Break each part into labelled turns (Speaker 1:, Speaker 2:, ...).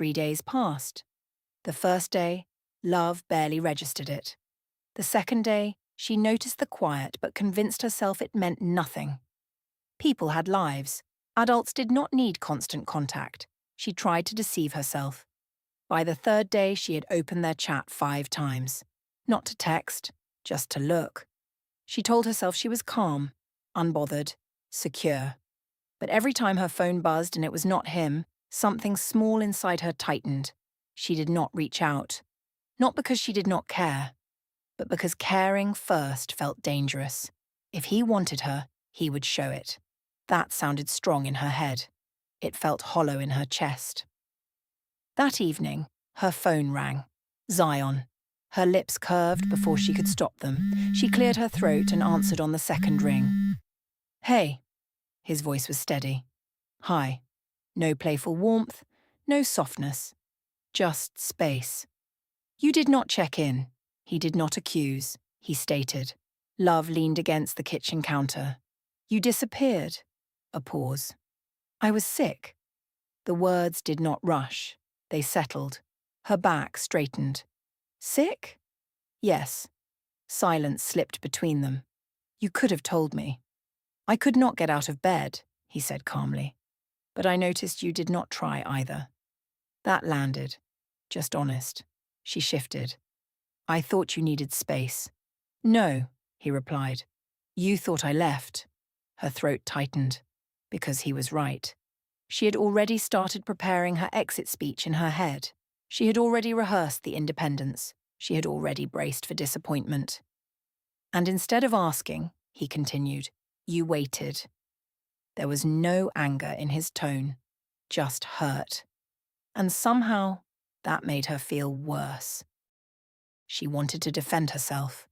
Speaker 1: 3 days passed. The first day, love barely registered it. The second day, she noticed the quiet but convinced herself it meant nothing. People had lives. Adults did not need constant contact. She tried to deceive herself. By the third day, she had opened their chat 5 times. Not to text, just to look. She told herself she was calm, unbothered, secure. But every time her phone buzzed and it was not him, something small inside her tightened. She did not reach out. Not because she did not care, but because caring first felt dangerous. If he wanted her, he would show it. That sounded strong in her head. It felt hollow in her chest. That evening, her phone rang. Zion. Her lips curved before she could stop them. She cleared her throat and answered on the second ring. Hey. His voice was steady. Hi. No playful warmth, no softness. Just space. You did not check in. He did not accuse. He stated. Love leaned against the kitchen counter. You disappeared. A pause. I was sick. The words did not rush. They settled. Her back straightened. Sick? Yes. Silence slipped between them. You could have told me. I could not get out of bed, he said calmly. But I noticed you did not try either. That landed. Just honest. She shifted. I thought you needed space. No, he replied. You thought I left. Her throat tightened. Because he was right. She had already started preparing her exit speech in her head. She had already rehearsed the independence. She had already braced for disappointment. And instead of asking, he continued, you waited. There was no anger in his tone, just hurt. And somehow, that made her feel worse. She wanted to defend herself.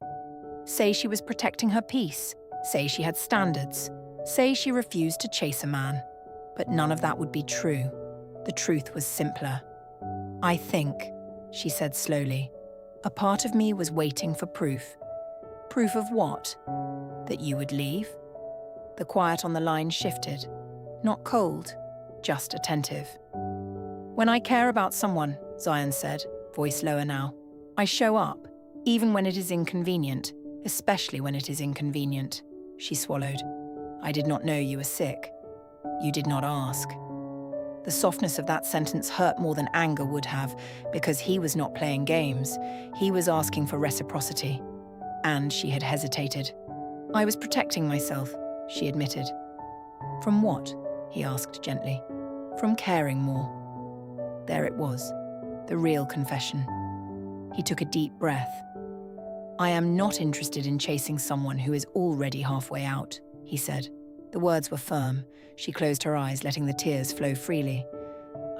Speaker 1: Say she was protecting her peace. Say she had standards. Say she refused to chase a man. But none of that would be true. The truth was simpler. I think, she said slowly, a part of me was waiting for proof. Proof of what? That you would leave? The quiet on the line shifted. Not cold, just attentive. When I care about someone, Zion said, voice lower now, I show up, even when it is inconvenient, especially when it is inconvenient. She swallowed. I did not know you were sick. You did not ask. The softness of that sentence hurt more than anger would have, because he was not playing games. He was asking for reciprocity. And she had hesitated. I was protecting myself, she admitted. From what? He asked gently. From caring more. There it was, the real confession. He took a deep breath. I am not interested in chasing someone who is already halfway out, he said. The words were firm. She closed her eyes, letting the tears flow freely.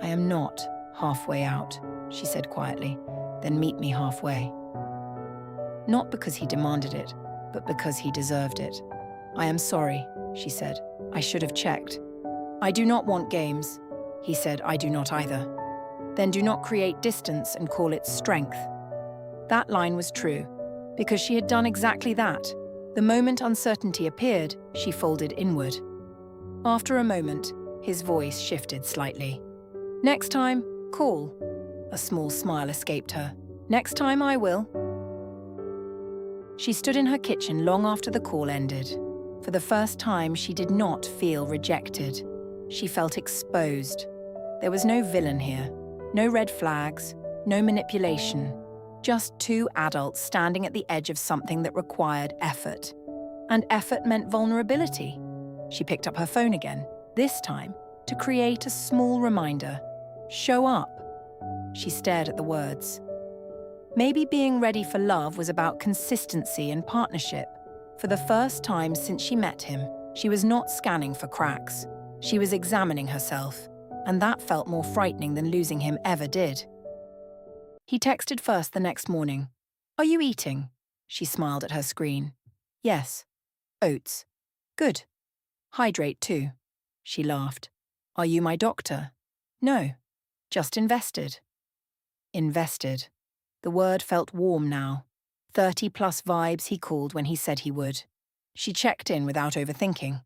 Speaker 1: I am not halfway out, she said quietly. Then meet me halfway. Not because he demanded it, but because he deserved it. I am sorry, she said. I should have checked. I do not want games. He said, I do not either. Then do not create distance and call it strength. That line was true, because she had done exactly that. The moment uncertainty appeared, she folded inward. After a moment, his voice shifted slightly. Next time, call. A small smile escaped her. Next time I will. She stood in her kitchen long after the call ended. For the first time, she did not feel rejected. She felt exposed. There was no villain here, no red flags, no manipulation. Just 2 adults standing at the edge of something that required effort. And effort meant vulnerability. She picked up her phone again, this time to create a small reminder. Show up. She stared at the words. Maybe being ready for love was about consistency and partnership. For the first time since she met him, she was not scanning for cracks. She was examining herself, and that felt more frightening than losing him ever did. He texted first the next morning. Are you eating? She smiled at her screen. Yes. Oats. Good. Hydrate too. She laughed. Are you my doctor? No. Just invested. Invested. The word felt warm now. 30-plus vibes he called when he said he would. She checked in without overthinking.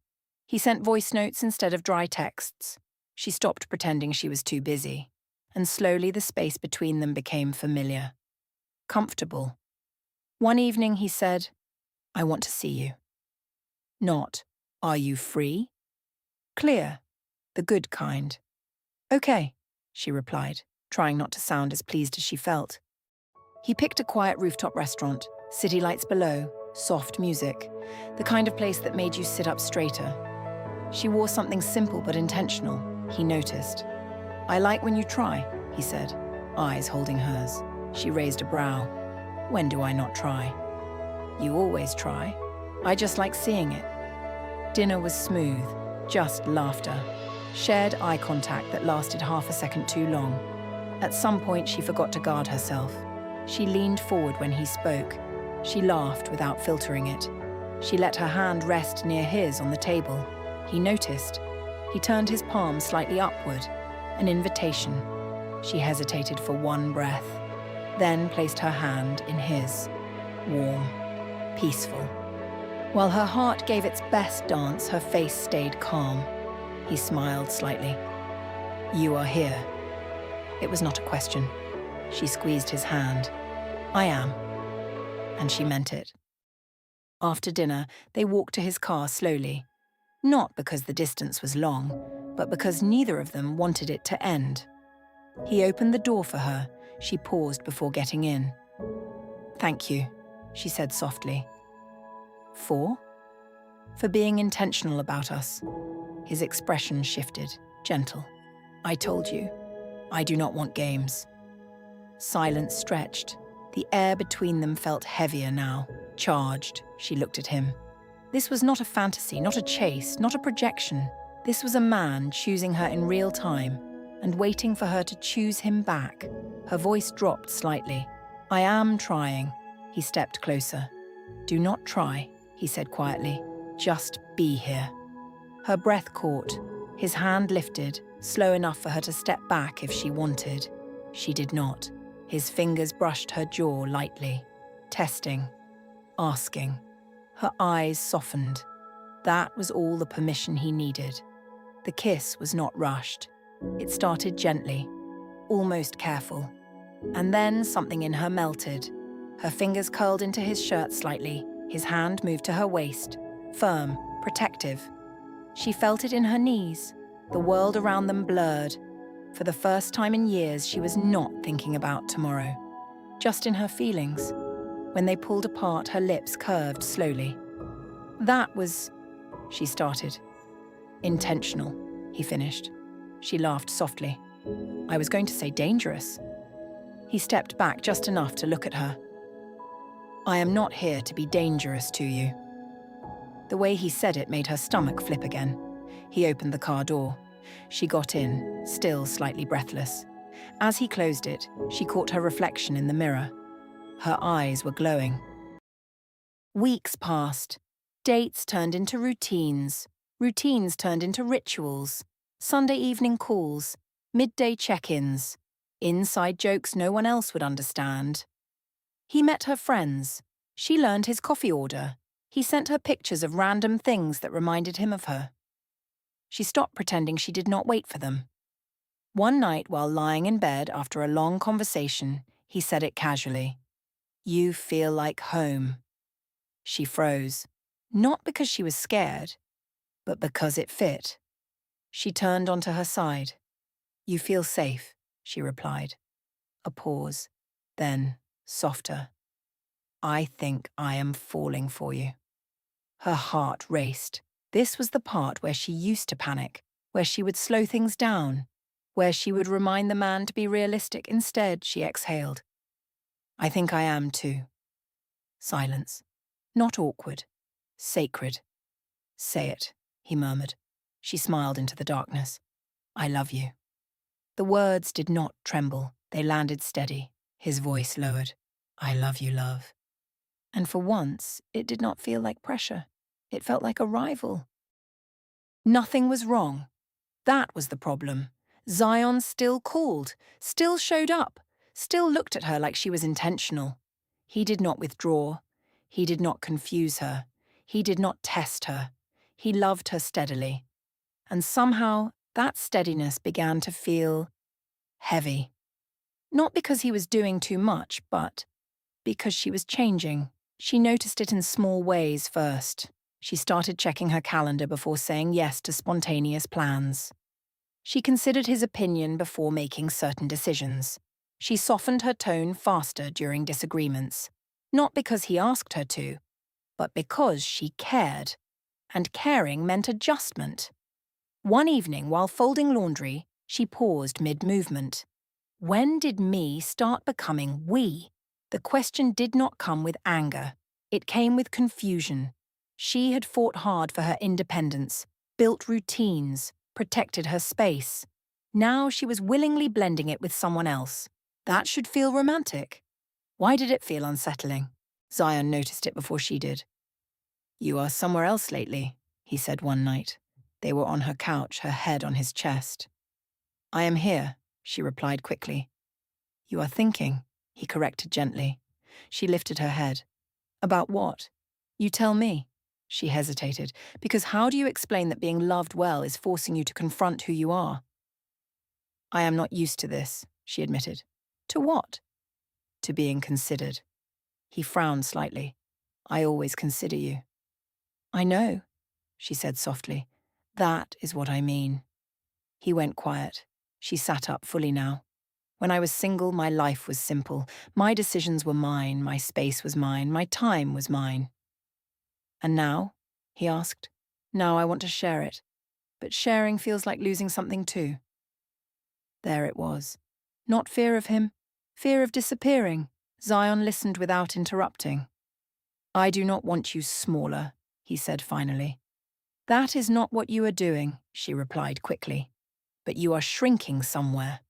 Speaker 1: He sent voice notes instead of dry texts. She stopped pretending she was too busy. and slowly the space between them became familiar, comfortable. One evening he said, "I want to see you." Not, "Are you free?" Clear, the good kind. "Okay," she replied, trying not to sound as pleased as she felt. He picked a quiet rooftop restaurant, city lights below, soft music, the kind of place that made you sit up straighter. She wore something simple but intentional, he noticed. "I like when you try," he said, eyes holding hers. She raised a brow. "When do I not try?" "You always try. I just like seeing it." Dinner was smooth, just laughter. Shared eye contact that lasted half a second too long. At some point, she forgot to guard herself. She leaned forward when he spoke. She laughed without filtering it. She let her hand rest near his on the table. He noticed. He turned his palm slightly upward, an invitation. She hesitated for one breath, then placed her hand in his. Warm, peaceful. While her heart gave its best dance, her face stayed calm. He smiled slightly. "You are here." It was not a question. She squeezed his hand. "I am." And she meant it. After dinner, they walked to his car slowly. Not because the distance was long, but because neither of them wanted it to end. He opened the door for her. She paused before getting in. "Thank you," she said softly. "For?" "For being intentional about us." His expression shifted, gentle. "I told you, I do not want games." Silence stretched. The air between them felt heavier now, charged. She looked at him. This was not a fantasy, not a chase, not a projection. This was a man choosing her in real time and waiting for her to choose him back. Her voice dropped slightly. "I am trying." He stepped closer. "Do not try," he said quietly. "Just be here." Her breath caught. His hand lifted, slow enough for her to step back if she wanted. She did not. His fingers brushed her jaw lightly, testing, asking. Her eyes softened. That was all the permission he needed. The kiss was not rushed. It started gently, almost careful. And then something in her melted. Her fingers curled into his shirt slightly. His hand moved to her waist, firm, protective. She felt it in her knees. The world around them blurred. For the first time in years, she was not thinking about tomorrow. Just in her feelings. When they pulled apart, her lips curved slowly. "That was," she started. "Intentional," he finished. She laughed softly. "I was going to say dangerous." He stepped back just enough to look at her. "I am not here to be dangerous to you." The way he said it made her stomach flip again. He opened the car door. She got in, still slightly breathless. As he closed it, she caught her reflection in the mirror. Her eyes were glowing. Weeks passed. Dates turned into routines. Routines turned into rituals. Sunday evening calls. Midday check-ins. Inside jokes no one else would understand. He met her friends. She learned his coffee order. He sent her pictures of random things that reminded him of her. She stopped pretending she did not wait for them. One night, while lying in bed after a long conversation, he said it casually. "You feel like home." She froze, not because she was scared, but because it fit. She turned onto her side. "You feel safe," she replied. A pause, then softer. "I think I am falling for you." Her heart raced. This was the part where she used to panic, where she would slow things down, where she would remind the man to be realistic. Instead, she exhaled. "I think I am too." Silence. Not awkward. Sacred. "Say it," he murmured. She smiled into the darkness. "I love you." The words did not tremble. They landed steady. His voice lowered. "I love you, love." And for once, it did not feel like pressure. It felt like arrival. Nothing was wrong. That was the problem. Zion still called, still showed up, still looked at her like she was intentional. He did not withdraw. He did not confuse her. He did not test her. He loved her steadily. And somehow, that steadiness began to feel heavy. Not because he was doing too much, but because she was changing. She noticed it in small ways first. She started checking her calendar before saying yes to spontaneous plans. She considered his opinion before making certain decisions. She softened her tone faster during disagreements, not because he asked her to, but because she cared. And caring meant adjustment. One evening, while folding laundry, she paused mid-movement. When did me start becoming we? The question did not come with anger. It came with confusion. She had fought hard for her independence, built routines, protected her space. Now she was willingly blending it with someone else. That should feel romantic. Why did it feel unsettling? Zion noticed it before she did. "You are somewhere else lately," he said one night. They were on her couch, her head on his chest. "I am here," she replied quickly. "You are thinking," he corrected gently. She lifted her head. "About what? You tell me." She hesitated, because how do you explain that being loved well is forcing you to confront who you are? "I am not used to this," she admitted. "To what?" "To being considered." He frowned slightly. "I always consider you." "I know," she said softly. "That is what I mean." He went quiet. She sat up fully now. "When I was single, my life was simple. My decisions were mine, my space was mine, my time was mine." "And now?" he asked. "Now I want to share it. But sharing feels like losing something too." There it was. Not fear of him, fear of disappearing. Zion listened without interrupting. "I do not want you smaller," he said finally. "That is not what you are doing," she replied quickly. "But you are shrinking somewhere."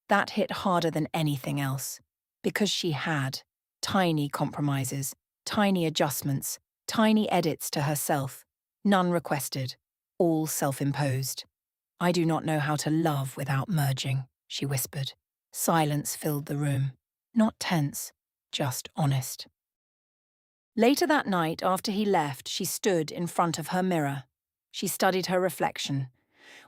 Speaker 1: That hit harder than anything else, because she had tiny compromises, tiny adjustments, tiny edits to herself, none requested, all self-imposed. "I do not know how to love without merging," she whispered. Silence filled the room. Not tense, just honest. Later that night, after he left, she stood in front of her mirror. She studied her reflection.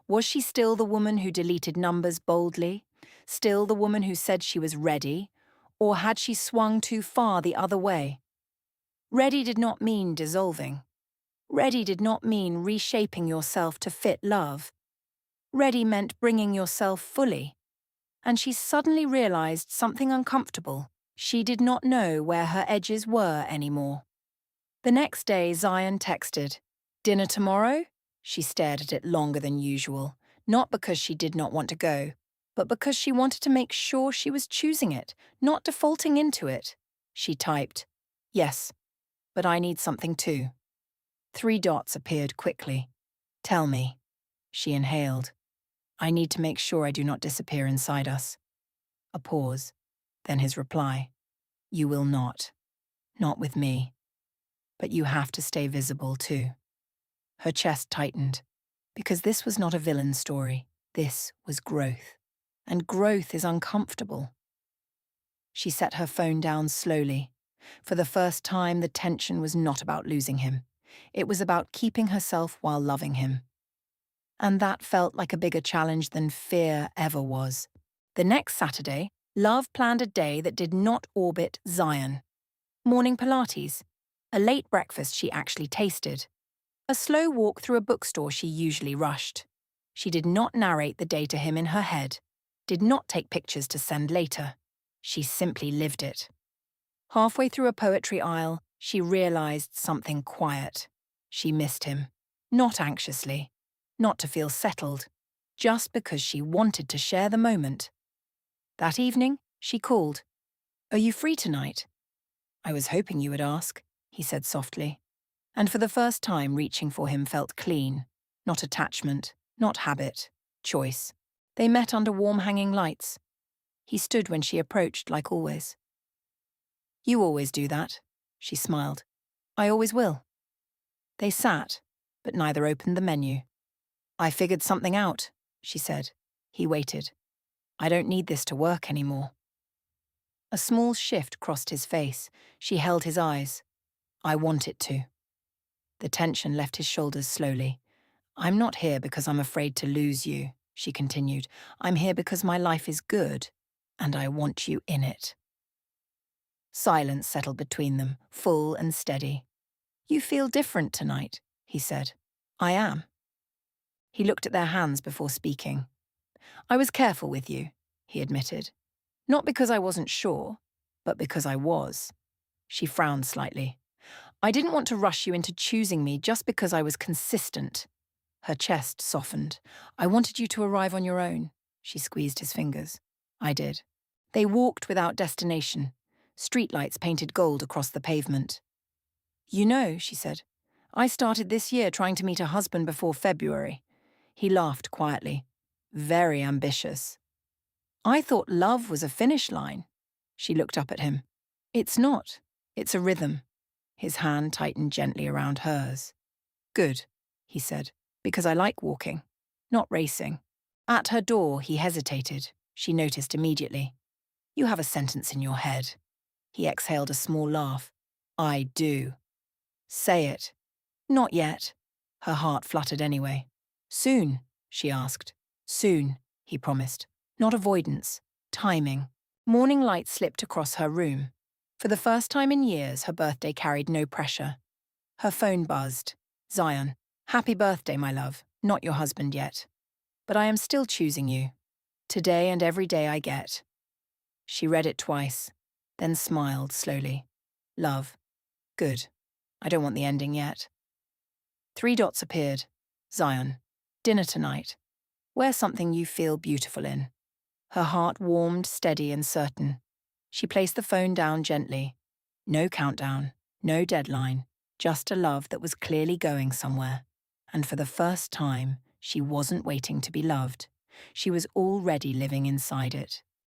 Speaker 1: Was she still the woman who deleted numbers boldly? Still the woman who said she was ready? Or had she swung too far the other way? Ready did not mean dissolving. Ready did not mean reshaping yourself to fit love. Ready meant bringing yourself fully. And she suddenly realized something uncomfortable. She did not know where her edges were anymore. The next day, Zion texted, "Dinner tomorrow?" She stared at it longer than usual, not because she did not want to go, but because she wanted to make sure she was choosing it, not defaulting into it. She typed, "Yes, but I need something too." 3 dots appeared quickly. "Tell me." She inhaled. "I need to make sure I do not disappear inside us." A pause. Then his reply. "You will not. Not with me. But you have to stay visible too." Her chest tightened, because this was not a villain story. This was growth. And growth is uncomfortable. She set her phone down slowly. For the first time, the tension was not about losing him. It was about keeping herself while loving him. And that felt like a bigger challenge than fear ever was. The next Saturday, Love planned a day that did not orbit Zion. Morning Pilates, a late breakfast she actually tasted, a slow walk through a bookstore she usually rushed. She did not narrate the day to him in her head, did not take pictures to send later. She simply lived it. Halfway through a poetry aisle, she realized something quiet. She missed him. Not anxiously, not to feel settled, just because she wanted to share the moment. That evening, she called. "Are you free tonight?" "I was hoping you would ask," he said softly. And for the first time, reaching for him felt clean. Not attachment, not habit, choice. They met under warm hanging lights. He stood when she approached, like always. "You always do that," she smiled. "I always will." They sat, but neither opened the menu. "I figured something out," she said. He waited. "I don't need this to work anymore." A small shift crossed his face. She held his eyes. "I want it to." The tension left his shoulders slowly. "I'm not here because I'm afraid to lose you," she continued. I'm here because my life is good, and I want you in it. Silence settled between them, full and steady. You feel different tonight, he said. I am. He looked at their hands before speaking. I was careful with you, he admitted. Not because I wasn't sure, but because I was. She frowned slightly. I didn't want to rush you into choosing me just because I was consistent. Her chest softened. I wanted you to arrive on your own. She squeezed his fingers. I did. They walked without destination. Streetlights painted gold across the pavement. You know, she said, I started this year trying to meet a husband before February. He laughed quietly. Very ambitious. I thought love was a finish line. She looked up at him. It's not. It's a rhythm. His hand tightened gently around hers. Good, he said, because I like walking, not racing. At her door, he hesitated. She noticed immediately. You have a sentence in your head. He exhaled a small laugh. I do. Say it. Not yet. Her heart fluttered anyway. Soon, she asked. Soon, he promised. Not avoidance. Timing. Morning light slipped across her room. For the first time in years, her birthday carried no pressure. Her phone buzzed. Zion. Happy birthday, my love. Not your husband yet. But I am still choosing you. Today and every day I get. She read it twice, then smiled slowly. Love. Good. I don't want the ending yet. 3 dots appeared. Zion. Dinner tonight. Wear something you feel beautiful in. Her heart warmed, steady and certain. She placed the phone down gently. No countdown, no deadline, just a love that was clearly going somewhere. And for the first time, she wasn't waiting to be loved. She was already living inside it.